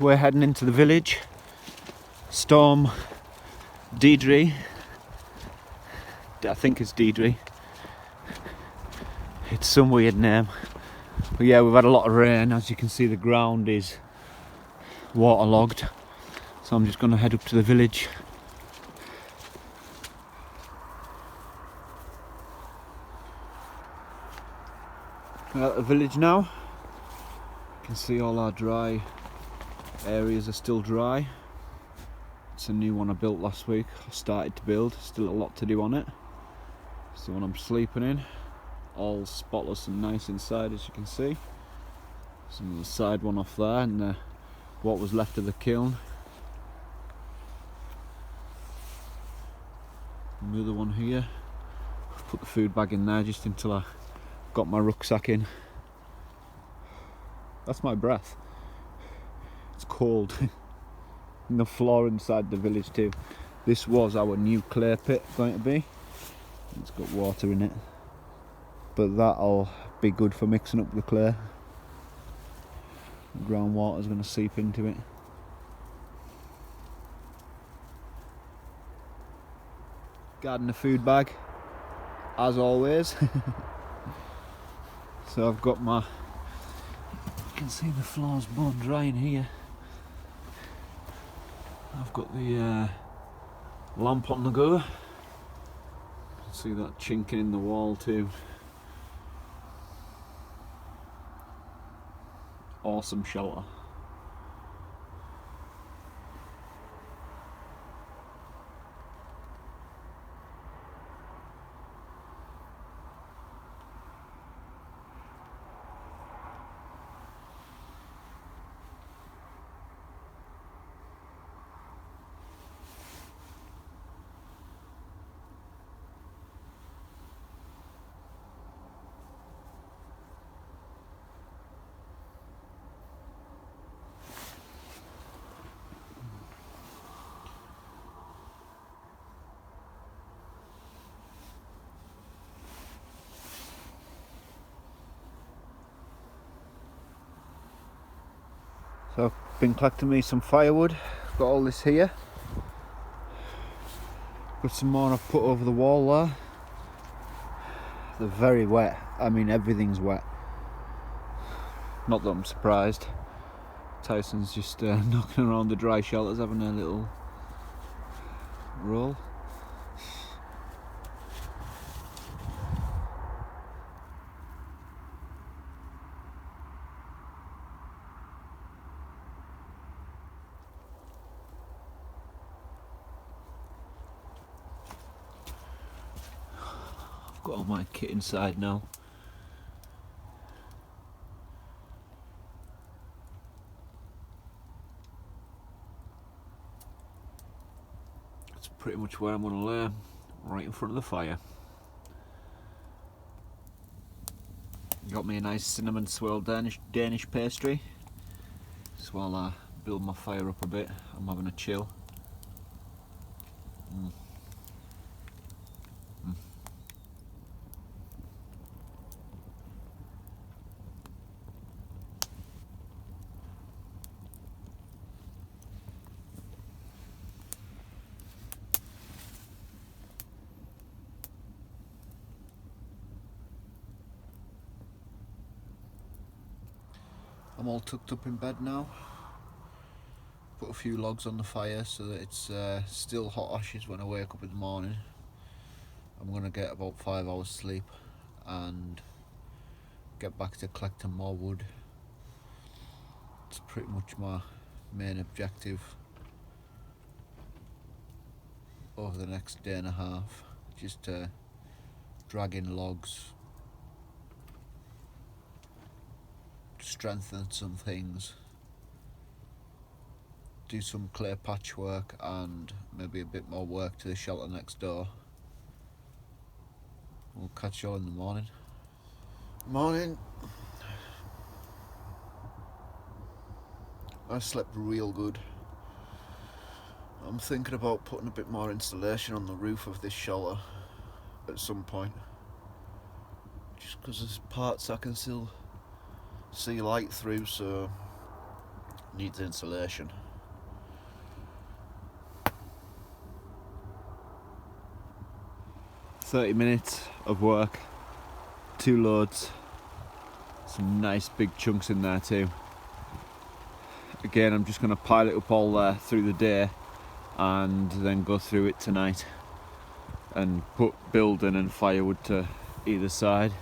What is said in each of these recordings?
We're heading into the village. Storm Deirdre. I think it's Deirdre. It's some weird name. But yeah, we've had a lot of rain. As you can see, the ground is waterlogged. So I'm just going to head up to the village. We're at the village now. You can see all our dry areas are still dry. It's a new one I built last week. I started to build. Still a lot to do on it. It's the one I'm sleeping in. All spotless and nice inside, as you can see. Some of the side one off there, and what was left of the kiln. And the other one here. I've put the food bag in there just until I got my rucksack in. That's my breath. It's cold. And the floor inside the village too. This was our new clay pit going to be. It's got water in it. But that'll be good for mixing up the clay. The groundwater's going to seep into it. Gardener food bag, as always. So I've got my, you can see the floor's bone dry in here. I've got the lamp on the go. You can see that chinking in the wall too. Awesome shelter. So I've been collecting me some firewood. I've got all this here. Got some more I've put over the wall there. They're very wet. I mean, everything's wet. Not that I'm surprised. Tyson's just knocking around the dry shelters, having a little roll. Got all my kit inside now. That's pretty much where I'm going to lay, right in front of the fire. Got me a nice cinnamon swirl Danish pastry. Just while I build my fire up a bit, I'm having a chill. I'm all tucked up in bed now. Put a few logs on the fire so that it's still hot ashes when I wake up in the morning. I'm going to get about 5 hours sleep and get back to collecting more wood. It's pretty much my main objective over the next day and a half. Just to drag in logs, strengthen some things, do some clay patchwork and maybe a bit more work to the shelter next door. We'll catch you all in the morning. Morning. I slept real good. I'm thinking about putting a bit more insulation on the roof of this shelter at some point. Just because there's parts I can still see light through, so Needs insulation. "30 minutes of work, 2 loads, some nice big chunks in there too." Again, I'm just going to pile it up all there through the day and then go through it tonight and put building and firewood to either side.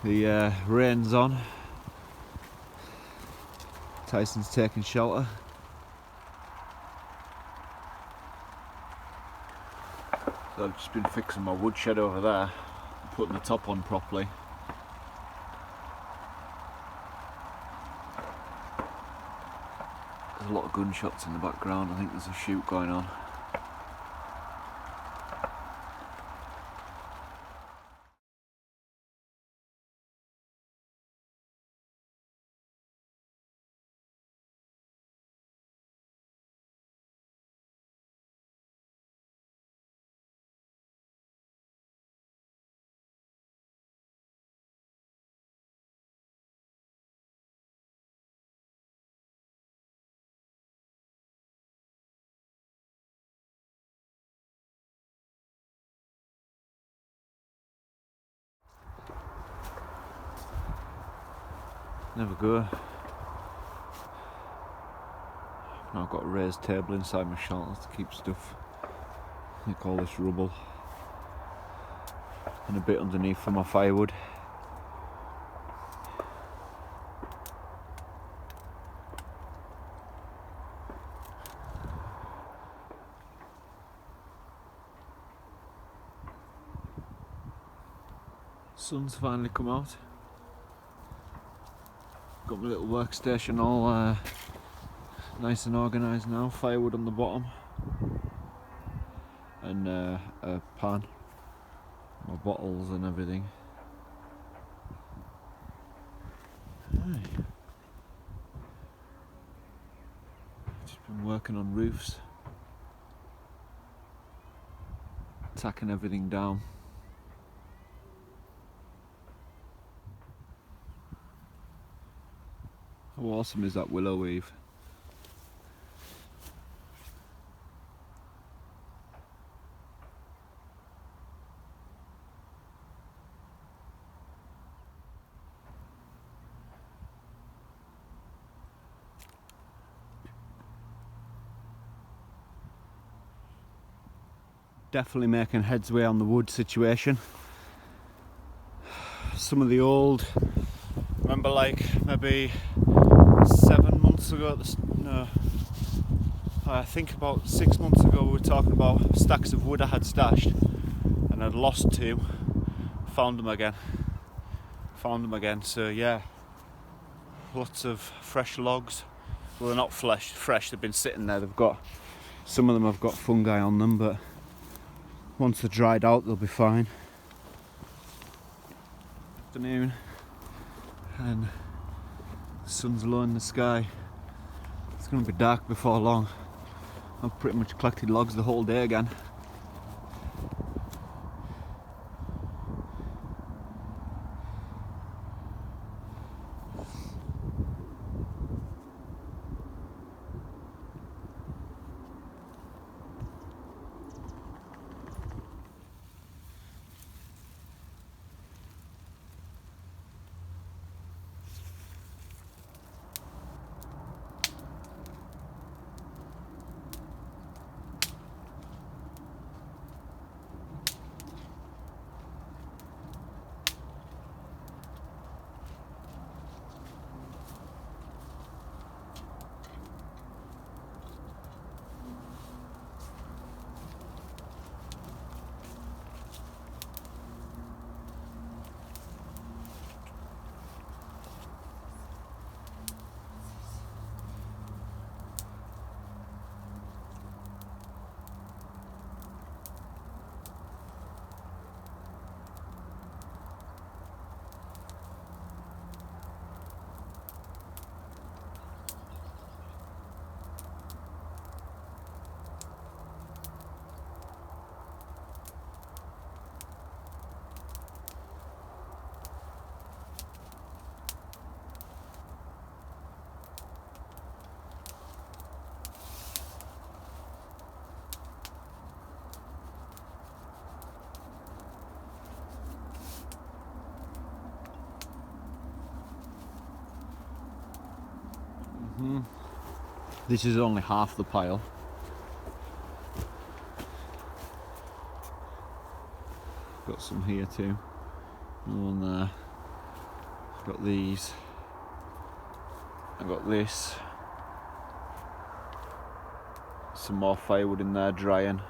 The rain's on. Tyson's taking shelter. So I've just been fixing my woodshed over there, putting the top on properly. There's a lot of gunshots in the background. I think there's a shoot going on. Never go. Now I've got a raised table inside my shelter to keep stuff like all this rubble, and a bit underneath for my firewood. Sun's finally come out. Got my little workstation all nice and organised now. Firewood on the bottom and a pan, my bottles and everything. Aye. Just been working on roofs, tacking everything down. How awesome is that willow weave? Definitely making headway on the wood situation. Some of the old, remember like maybe 7 months ago, no, I think about 6 months ago we were talking about stacks of wood I had stashed and I'd lost 2, found them again, so yeah, lots of fresh logs. Well, they're not fresh, they've been sitting there, some of them have got fungi on them, but once they're dried out they'll be fine. Afternoon, and the sun's low in the sky. It's going to be dark before long. I've pretty much collected logs the whole day again. This is only half the pile. Got some here too. One there. Got these. I got this. Some more firewood in there drying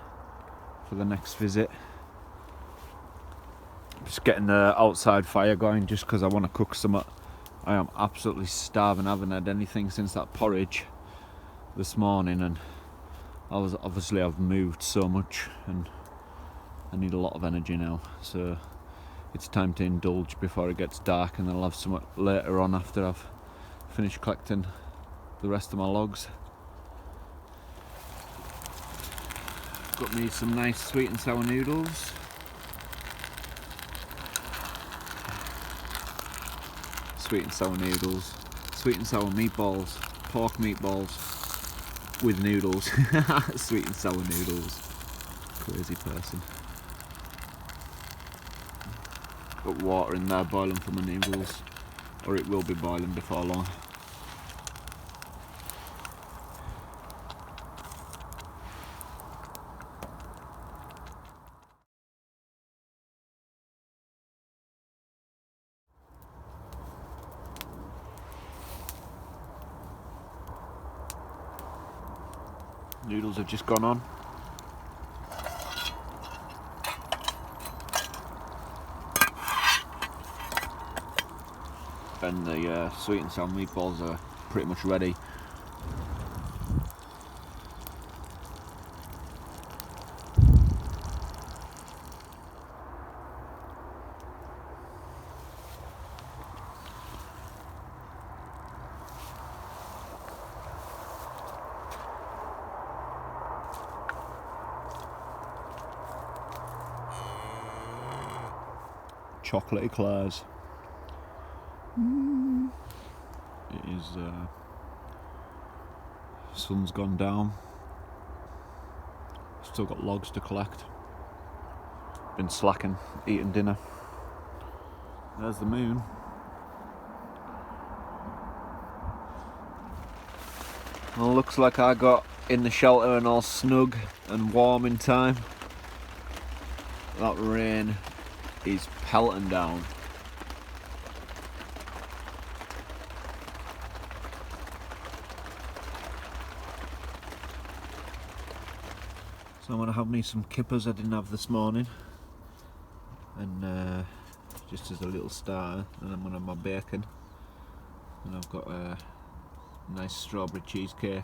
for the next visit. Just getting the outside fire going just because I want to cook some. I am absolutely starving. I haven't had anything since that porridge this morning, and I've moved so much and I need a lot of energy now, so it's time to indulge before it gets dark, and then I'll have some later on after I've finished collecting the rest of my logs. Got me some nice sweet and sour noodles. Sweet and sour noodles, sweet and sour meatballs, pork meatballs with noodles. Sweet and sour noodles. Crazy person. Got water in there boiling for my noodles, or it will be boiling before long. Noodles have just gone on. And the sweet and sour meatballs are pretty much ready. Chocolate eclairs. It is sun's gone down. Still got logs to collect. Been slacking, eating dinner. There's the moon. Well, looks like I got in the shelter and all snug and warm in time. That rain is pelting down. So I'm going to have me some kippers I didn't have this morning, and just as a little starter, and I'm going to have my bacon, and I've got a nice strawberry cheesecake.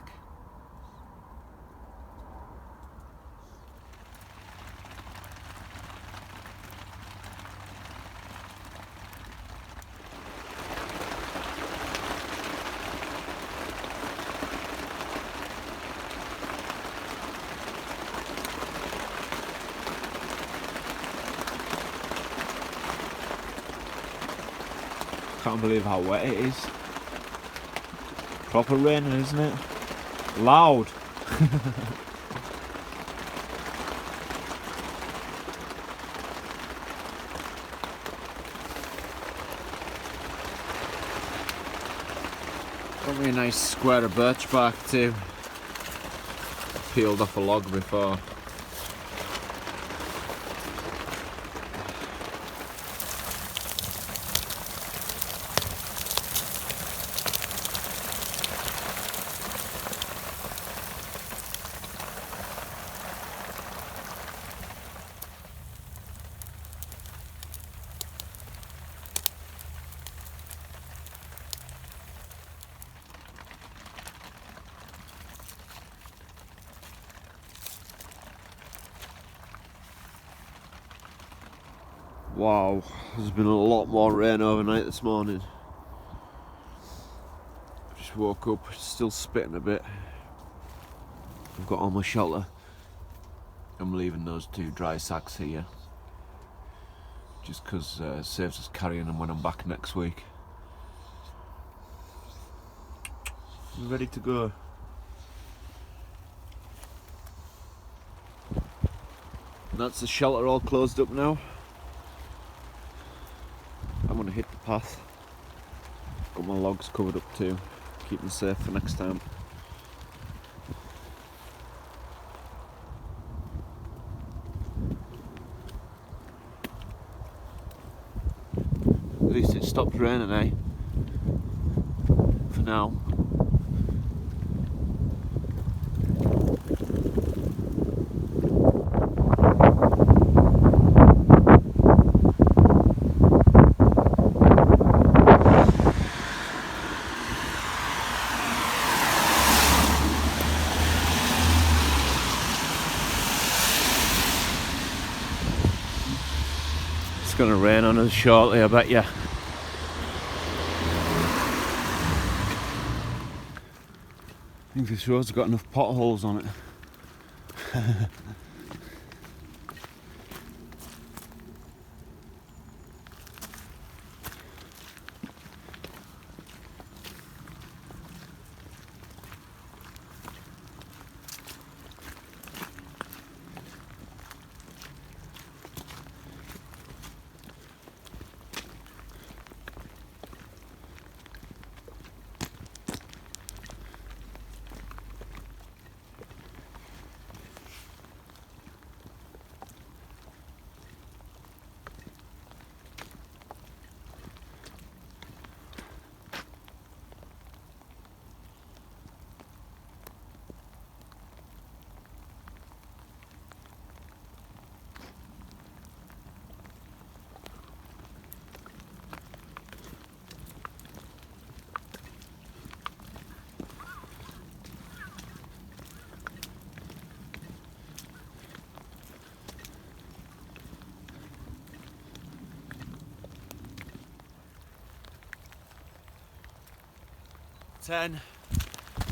Can't believe how wet it is. Proper raining, isn't it? Loud. Got me a nice square of birch bark too. Peeled off a log before. Wow, there's been a lot more rain overnight this morning. Just woke up, still spitting a bit. I've got all my shelter. I'm leaving those 2 dry sacks here, just because it saves us carrying them when I'm back next week. I'm ready to go. And that's the shelter all closed up now. I'm going to hit the path. Got my logs covered up too. keep them safe for next time. At least it stopped raining, eh? For now. It's going to rain on us shortly, I bet you. I think this road's got enough potholes on it.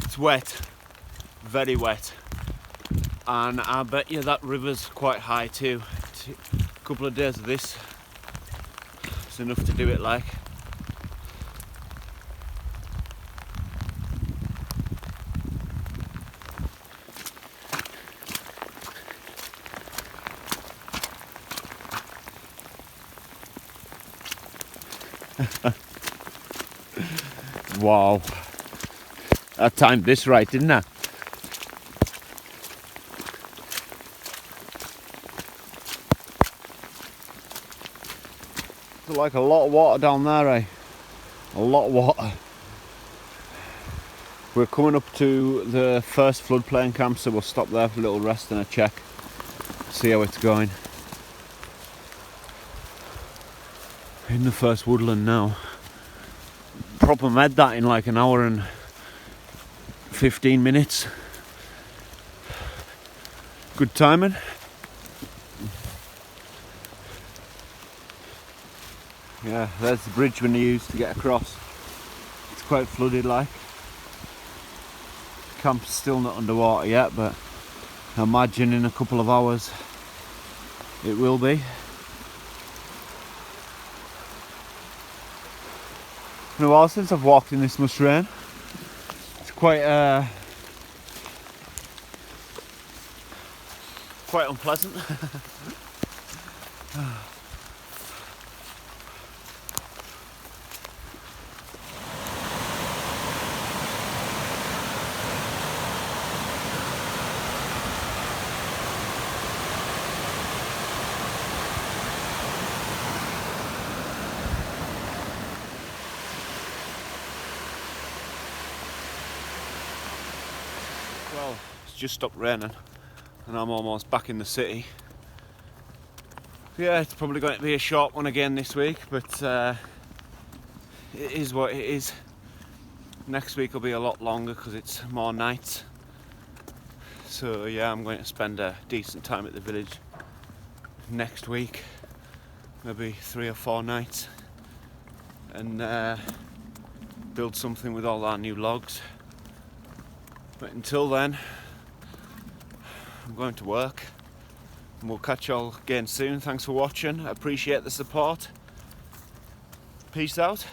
It's wet, very wet, and I bet you that river's quite high too. A couple of days of this is enough to do it like. Wow. I timed this right, didn't I? There's like a lot of water down there, eh? A lot of water. We're coming up to the first floodplain camp, so we'll stop there for a little rest and a check. See how it's going. In the first woodland now. Proper made that in like an hour and 15 minutes. Good timing. Yeah, there's the bridge we used to get across. It's quite flooded like. Camp's still not underwater yet, but I imagine in a couple of hours it will be. It's been a while since I've walked in this much rain. It's quite unpleasant. Well, it's just stopped raining and I'm almost back in the city. Yeah, it's probably going to be a short one again this week, but it is what it is. Next week will be a lot longer because it's more nights. So yeah, I'm going to spend a decent time at the village next week, maybe 3 or 4 nights, and build something with all our new logs. But until then, I'm going to work, and we'll catch you all again soon. Thanks for watching. I appreciate the support. Peace out.